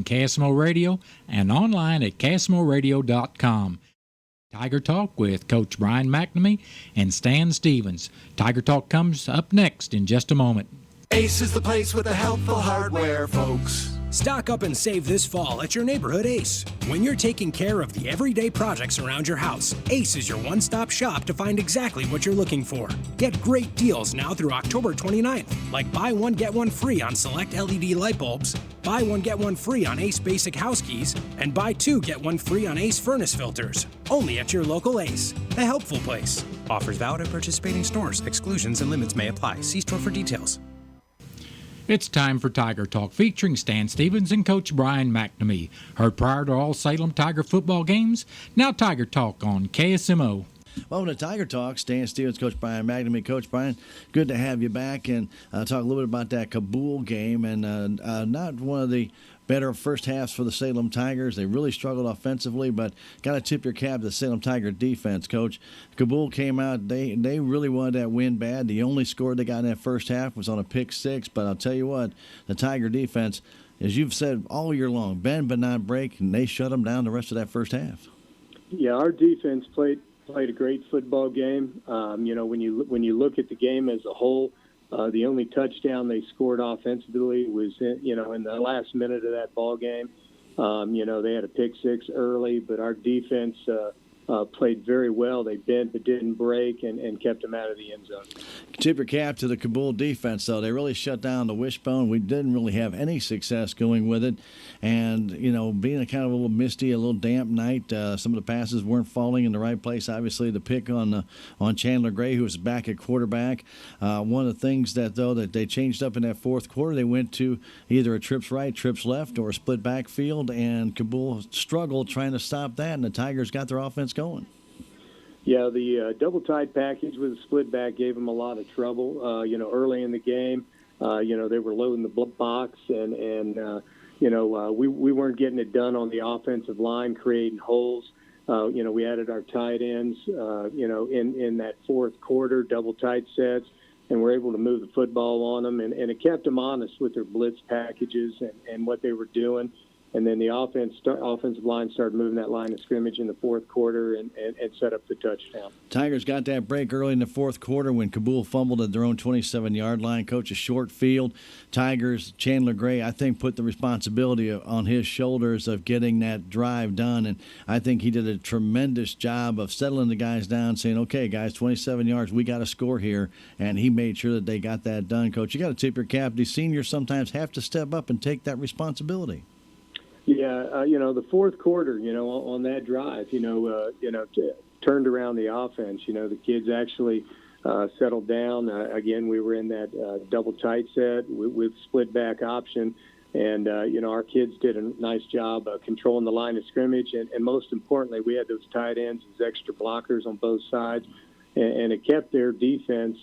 on KSMO Radio and online at ksmoradio.com. Tiger Talk with Coach Brian McNamee and Stan Stevens. Tiger Talk comes up next in just a moment. Ace is the place with the helpful hardware, folks. Stock up and save this fall at your neighborhood Ace. When you're taking care of the everyday projects around your house, Ace is your one-stop shop to find exactly what you're looking for. Get great deals now through October 29th, like buy one, get one free on select LED light bulbs, buy one, get one free on Ace basic house keys, and buy two, get one free on Ace furnace filters. Only at your local Ace, the helpful place. Offers valid at participating stores. Exclusions and limits may apply. See store for details. It's time for Tiger Talk featuring Stan Stevens and Coach Brian McNamee. Heard prior to all Salem Tiger football games. Now Tiger Talk on KSMO. Welcome to Tiger Talk. Stan Stevens, Coach Brian McNamee. Coach Brian, good to have you back and talk a little bit about that Cabool game. And not one of the better first halves for the Salem Tigers. They really struggled offensively, but got to tip your cap to the Salem Tiger defense, Coach. Cabool came out. They really wanted that win bad. The only score they got in that first half was on a pick six, but I'll tell you what, the Tiger defense, as you've said all year long, bend but not break, and they shut them down the rest of that first half. Yeah, our defense played a great football game. When you look at the game as a whole, the only touchdown they scored offensively was in the last minute of that ball game. They had a pick six early, but our defense played very well. They bent but didn't break and kept them out of the end zone. Tip your cap to the Cabool defense, though. They really shut down the wishbone. We didn't really have any success going with it. And, being a kind of a little misty, a little damp night, some of the passes weren't falling in the right place. Obviously, the pick on Chandler Gray, who was back at quarterback. One of the things that they changed up in that fourth quarter, they went to either a trips right, trips left, or a split backfield, and Cabool struggled trying to stop that, and the Tigers got their offense going. Yeah, the double tight package with a split back gave them a lot of trouble. Early in the game, they were loading the box, and we weren't getting it done on the offensive line, creating holes. We added our tight ends, in that fourth quarter, double tight sets, and we're able to move the football on them, and it kept them honest with their blitz packages and what they were doing. And then the offensive line started moving that line of scrimmage in the fourth quarter and set up the touchdown. Tigers got that break early in the fourth quarter when Cabool fumbled at their own 27-yard line. Coach, a short field. Tigers, Chandler Gray, I think, put the responsibility on his shoulders of getting that drive done. And I think he did a tremendous job of settling the guys down, saying, okay, guys, 27 yards, we got to score here. And he made sure that they got that done. Coach, you got to tip your cap. These seniors sometimes have to step up and take that responsibility. Yeah, the fourth quarter, on that drive, turned around the offense. The kids actually settled down. Again, we were in that double tight set with split back option. And, our kids did a nice job controlling the line of scrimmage. And most importantly, we had those tight ends as extra blockers on both sides. And it kept their defense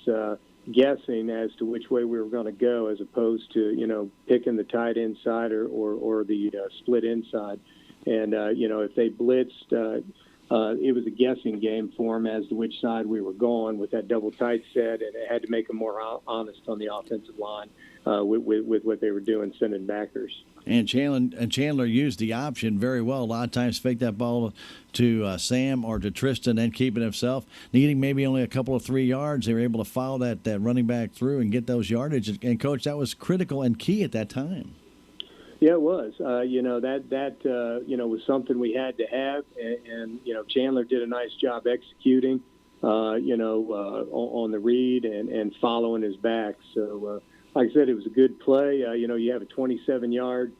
guessing as to which way we were going to go, as opposed to picking the tight end side or the split inside. And if they blitzed, it was a guessing game for them as to which side we were going with that double tight set, and it had to make them more honest on the offensive line with what they were doing, sending backers. And Chandler used the option very well. A lot of times fake that ball to Sam or to Tristan and keep it himself. Needing maybe only a couple of 3 yards, they were able to follow that running back through and get those yardage. And, Coach, that was critical and key at that time. Yeah, it was. That was something we had to have. And Chandler did a nice job executing, on the read and following his back. So, like I said, it was a good play. You have a 27-yard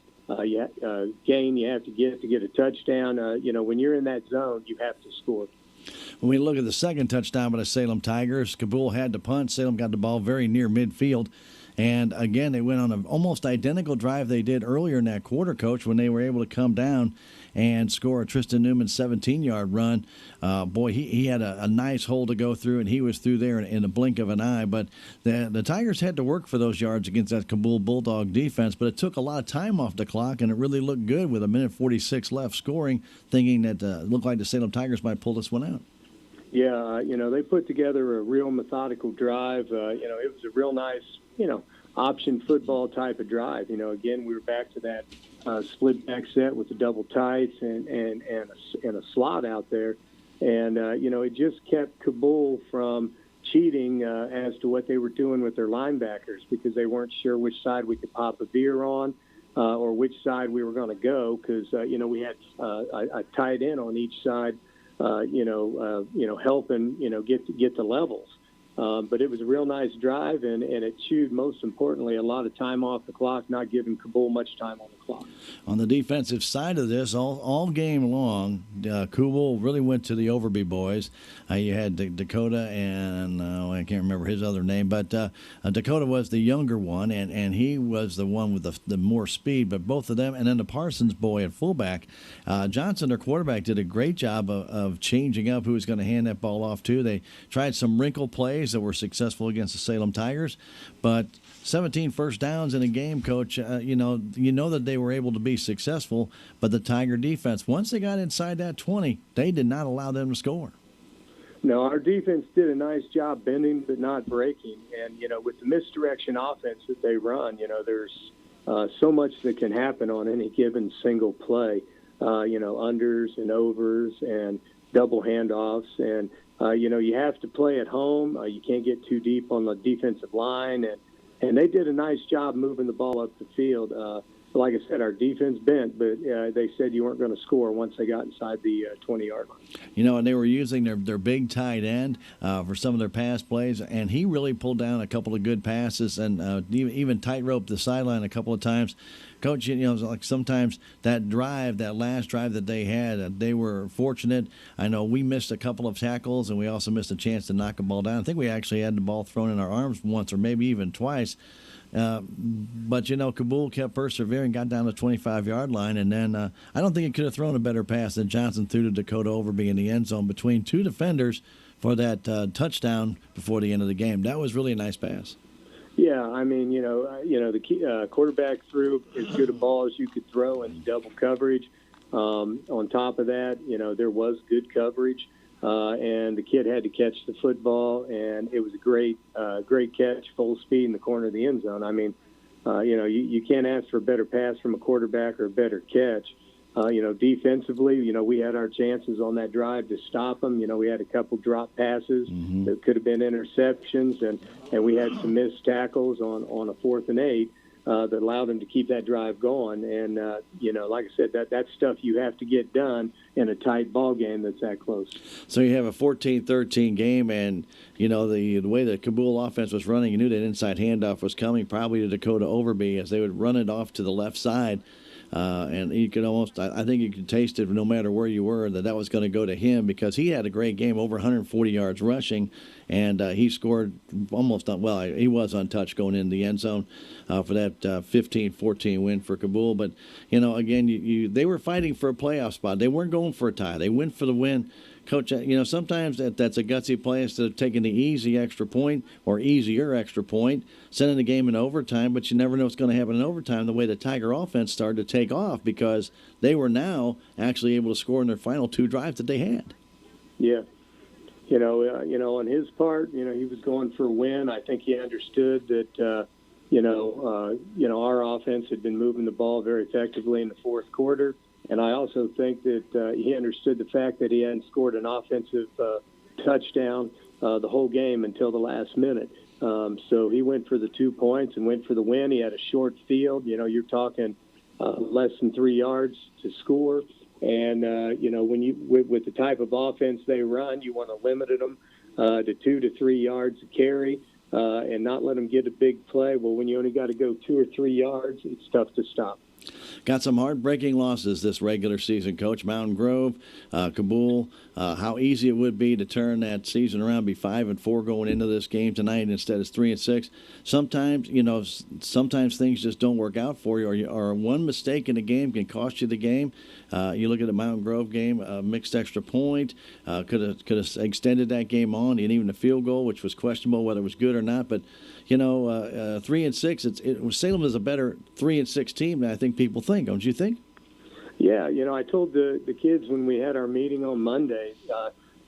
gain you have to get a touchdown. When you're in that zone, you have to score. When we look at the second touchdown by the Salem Tigers, Cabool had to punt. Salem got the ball very near midfield. And, again, they went on an almost identical drive they did earlier in that quarter, Coach, when they were able to come down and score a Tristan Newman 17-yard run. He had a nice hole to go through, and he was through there in the blink of an eye. But the Tigers had to work for those yards against that Cabool Bulldog defense, but it took a lot of time off the clock, and it really looked good with 1:46 left scoring, thinking that it looked like the Salem Tigers might pull this one out. Yeah, they put together a real methodical drive. It was a real nice, option football type of drive. Again, we were back to that split back set with the double tights and a slot out there. And, it just kept Cabool from cheating as to what they were doing with their linebackers because they weren't sure which side we could pop a veer on or which side we were going to go because, we had a tight end on each side, helping, get the levels. But it was a real nice drive, and it chewed, most importantly, a lot of time off the clock, not giving Cabool much time on the clock. On the defensive side of this, all game long, Cabool really went to the Overby boys. You had Dakota and I can't remember his other name, but Dakota was the younger one, and he was the one with the more speed. But both of them, and then the Parsons boy at fullback, Johnson, their quarterback, did a great job of changing up who was going to hand that ball off to. They tried some wrinkle plays that were successful against the Salem Tigers, but 17 first downs in a game, Coach, you know that they were able to be successful, but the Tiger defense, once they got inside that 20, they did not allow them to score. No, our defense did a nice job bending but not breaking. And, with the misdirection offense that they run, there's so much that can happen on any given single play, unders and overs and double handoffs. And, you have to play at home. You can't get too deep on the defensive line. And they did a nice job moving the ball up the field. Like I said, our defense bent, but they said you weren't going to score once they got inside the 20-yard line. And they were using their big tight end for some of their pass plays, and he really pulled down a couple of good passes and even tightrope the sideline a couple of times. Coach, like sometimes that last drive that they had, they were fortunate. I know we missed a couple of tackles, and we also missed a chance to knock a ball down. I think we actually had the ball thrown in our arms once or maybe even twice. But Cabool kept persevering, got down the 25-yard line, and then I don't think he could have thrown a better pass than Johnson threw to Dakota Overby in the end zone between two defenders for that touchdown before the end of the game. That was really a nice pass. Yeah, I mean, the quarterback threw as good a ball as you could throw in double coverage. On top of that, there was good coverage. And the kid had to catch the football, and it was a great catch, full speed in the corner of the end zone. I mean, you can't ask for a better pass from a quarterback or a better catch. Defensively, we had our chances on that drive to stop them. We had a couple drop passes that could have been interceptions, and we had some missed tackles on a 4th and 8. That allowed them to keep that drive going. And, like I said, that's stuff you have to get done in a tight ball game that's that close. So you have a 14-13 game, and, the way the Cabool offense was running, you knew that inside handoff was coming probably to Dakota Overby as they would run it off to the left side. And you could almost, I think you could taste it no matter where you were, that was going to go to him because he had a great game, over 140 yards rushing, and he scored almost, he was untouched going in the end zone for that 15-14 win for Cabool. But, again, they were fighting for a playoff spot. They weren't going for a tie. They went for the win. Coach, sometimes that's a gutsy play instead of taking the easy extra point or easier extra point, sending the game in overtime, but you never know what's going to happen in overtime the way the Tiger offense started to take off because they were now actually able to score in their final 2 drives that they had. Yeah. On his part, he was going for a win. I think he understood that, our offense had been moving the ball very effectively in the 4th quarter. And I also think that he understood the fact that he hadn't scored an offensive touchdown the whole game until the last minute. So he went for the 2 points and went for the win. He had a short field. You're talking less than 3 yards to score. And, when with the type of offense they run, you want to limit them to 2 to 3 yards to carry and not let them get a big play. Well, when you only got to go 2 or 3 yards, it's tough to stop. Got some heartbreaking losses this regular season, Coach. Mountain Grove, Cabool, how easy it would be to turn that season around, be 5-4 going into this game tonight instead of 3-6. Sometimes things just don't work out for you, or one mistake in a game can cost you the game. You look at the Mountain Grove game, mixed extra point, could have extended that game on, and even a field goal, which was questionable whether it was good or not. But 3-6, Salem is a better 3-6 team than I think people think. Don't you think? Yeah, I told the kids when we had our meeting on Monday,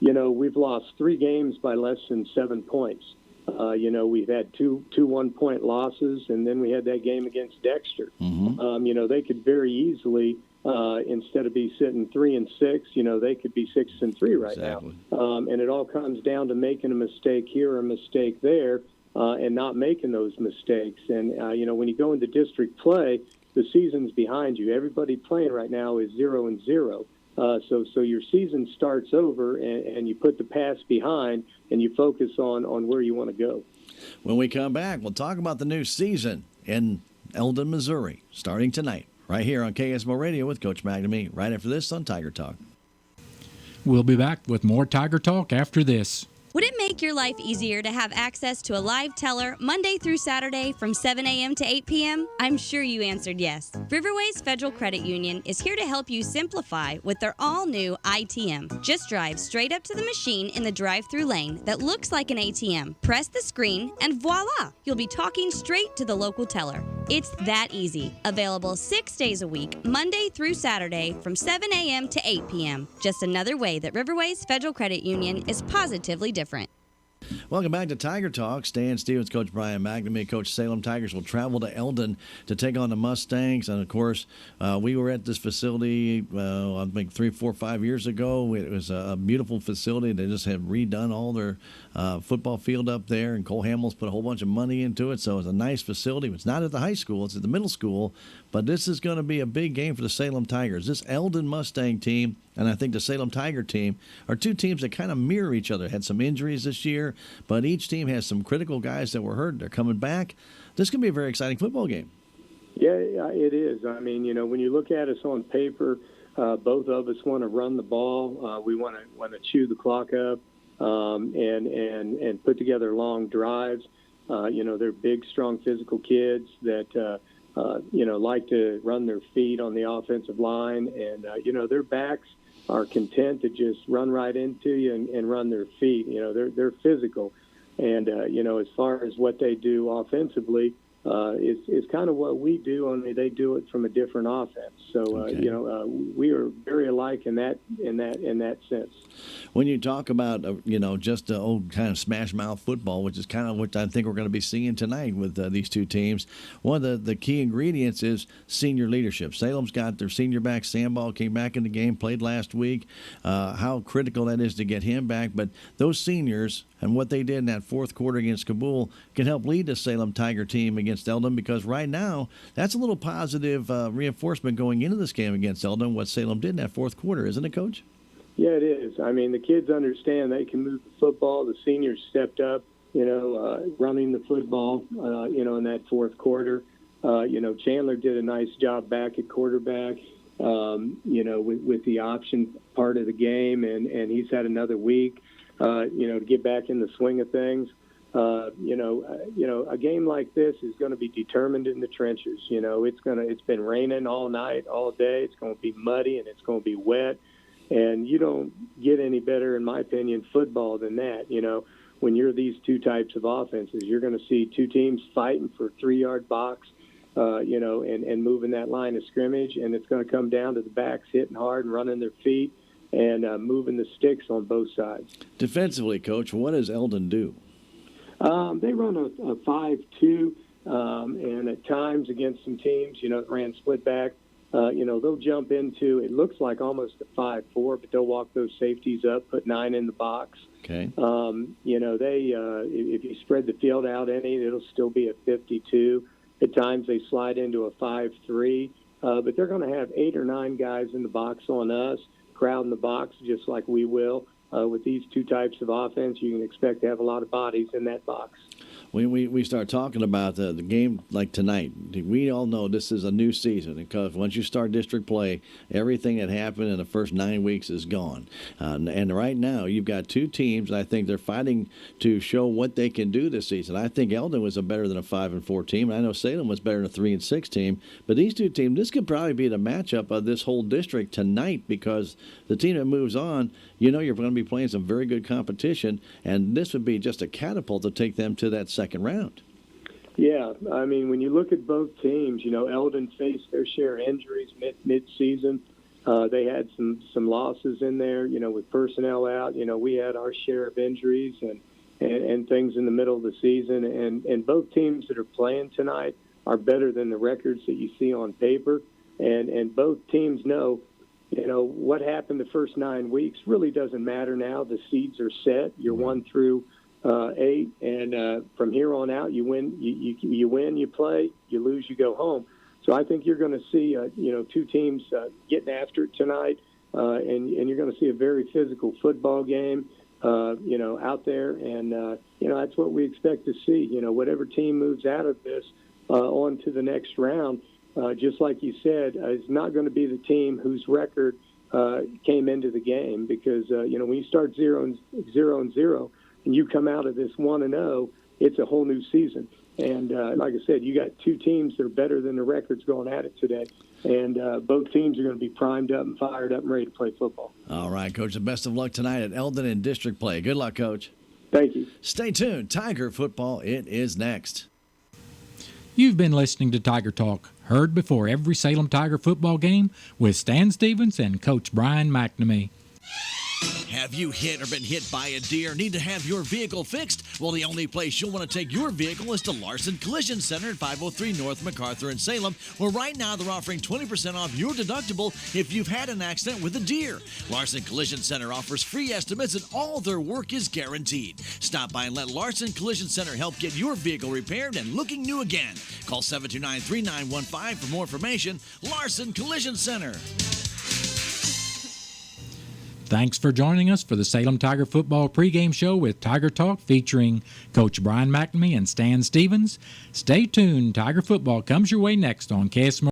we've lost 3 games by less than 7 points. We've had two 1-point losses, and then we had that game against Dexter. They could very easily, instead of be sitting 3-6, they could be 6-3 right Exactly. now. And it all comes down to making a mistake here or a mistake there, and not making those mistakes. And when you go into district play, the season's behind you. Everybody playing right now is 0-0. So your season starts over, and you put the past behind, and you focus on where you want to go. When we come back, we'll talk about the new season in Eldon, Missouri, starting tonight, right here on KSMO Radio with Coach McNamee, right after this on Tiger Talk. We'll be back with more Tiger Talk after this. Would it make your life easier to have access to a live teller Monday through Saturday from 7 a.m. to 8 p.m.? I'm sure you answered yes. Riverways Federal Credit Union is here to help you simplify with their all-new ITM. Just drive straight up to the machine in the drive-through lane that looks like an ATM. Press the screen, and voila! You'll be talking straight to the local teller. It's that easy. Available 6 days a week, Monday through Saturday from 7 a.m. to 8 p.m. Just another way that Riverways Federal Credit Union is positively different. Welcome back to Tiger Talk. Stan Stevens, Coach Brian McNamee. Coach Salem Tigers will travel to Eldon to take on the Mustangs. And, of course, we were at this facility, I think 3, 4, 5 years ago. It was a beautiful facility. They just have redone all their football field up there, and Cole Hamels put a whole bunch of money into it. So it's a nice facility. It's not at the high school. It's at the middle school. But this is going to be a big game for the Salem Tigers. This Eldon Mustang team and I think the Salem Tiger team are two teams that kind of mirror each other. Had some injuries this year, but each team has some critical guys that were hurt. They're coming back. This could be a very exciting football game. Yeah, it is. I mean, when you look at us on paper, both of us want to run the ball. We want to chew the clock up and put together long drives. They're big, strong, physical kids that like to run their feet on the offensive line, and their backs are content to just run right into you and run their feet. They're physical, and as far as what they do offensively, it's kind of what we do, only they do it from a different offense. So we are very alike in that sense. When you talk about just the old kind of smash mouth football, which is kind of what I think we're going to be seeing tonight with these two teams, one of the key ingredients is senior leadership. Salem's got their senior back. Samball came back in the game, played last week. How critical that is to get him back, but those seniors and what they did in that fourth quarter against Cabool can help lead the Salem Tiger team against Eldon, because right now that's a little positive reinforcement going into this game against Eldon, what Salem did in that fourth quarter, isn't it, Coach? Yeah, it is. I mean, the kids understand they can move the football. The seniors stepped up, running the football, in that fourth quarter. Chandler did a nice job back at quarterback, with the option part of the game, and he's had another week, to get back in the swing of things. A game like this is going to be determined in the trenches. It's been raining all night, all day. It's going to be muddy and it's going to be wet. And you don't get any better, in my opinion, football than that. When you're these two types of offenses, you're going to see two teams fighting for 3-yard box, and moving that line of scrimmage. And it's going to come down to the backs hitting hard and running their feet and moving the sticks on both sides. Defensively, Coach, what does Eldon do? They run a 5-2, and at times against some teams, that ran split back, they'll jump into, it looks like almost a 5-4, but they'll walk those safeties up, put 9 in the box. Okay. They if you spread the field out any, it'll still be a 52. At times they slide into a 5-3, but they're going to have 8 or 9 guys in the box on us, crowding the box just like we will. With these two types of offense, you can expect to have a lot of bodies in that box. When we start talking about the game like tonight, we all know this is a new season, because once you start district play, everything that happened in the first 9 weeks is gone. And right now, you've got two teams, and I think they're fighting to show what they can do this season. I think Eldon was better than a 5-4 team, and I know Salem was better than a 3-6 team. But these two teams, this could probably be the matchup of this whole district tonight, because the team that moves on, you're going to be playing some very good competition, and this would be just a catapult to take them to that second round. Yeah, I mean, when you look at both teams, Eldon faced their share of injuries mid-season. They had some losses in there, with personnel out. We had our share of injuries, and and things in the middle of the season. And both teams that are playing tonight are better than the records that you see on paper. And both teams know, what happened the first 9 weeks really doesn't matter now. The seeds are set. You're 1 through 8, and from here on out, you win, you win, you play, you lose, you go home. So I think you're going to see, two teams getting after it tonight, and you're going to see a very physical football game, out there, and that's what we expect to see. Whatever team moves out of this on to the next round, just like you said, is not going to be the team whose record came into the game, because when you start 0-0 and you come out of this 1-0, it's a whole new season. And like I said, you got two teams that are better than the records going at it today. And both teams are going to be primed up and fired up and ready to play football. All right, Coach. The best of luck tonight at Eldon in district play. Good luck, Coach. Thank you. Stay tuned. Tiger football, it is next. You've been listening to Tiger Talk, heard before every Salem Tiger football game with Stan Stevens and Coach Brian McNamee. Have you hit or been hit by a deer? Need to have your vehicle fixed? Well, the only place you'll want to take your vehicle is to Larson Collision Center at 503 North MacArthur in Salem, where right now they're offering 20% off your deductible if you've had an accident with a deer. Larson Collision Center offers free estimates and all their work is guaranteed. Stop by and let Larson Collision Center help get your vehicle repaired and looking new again. Call 729-3915 for more information. Larson Collision Center. Thanks for joining us for the Salem Tiger Football pregame show with Tiger Talk featuring Coach Brian McNamee and Stan Stevens. Stay tuned. Tiger Football comes your way next on KSMO.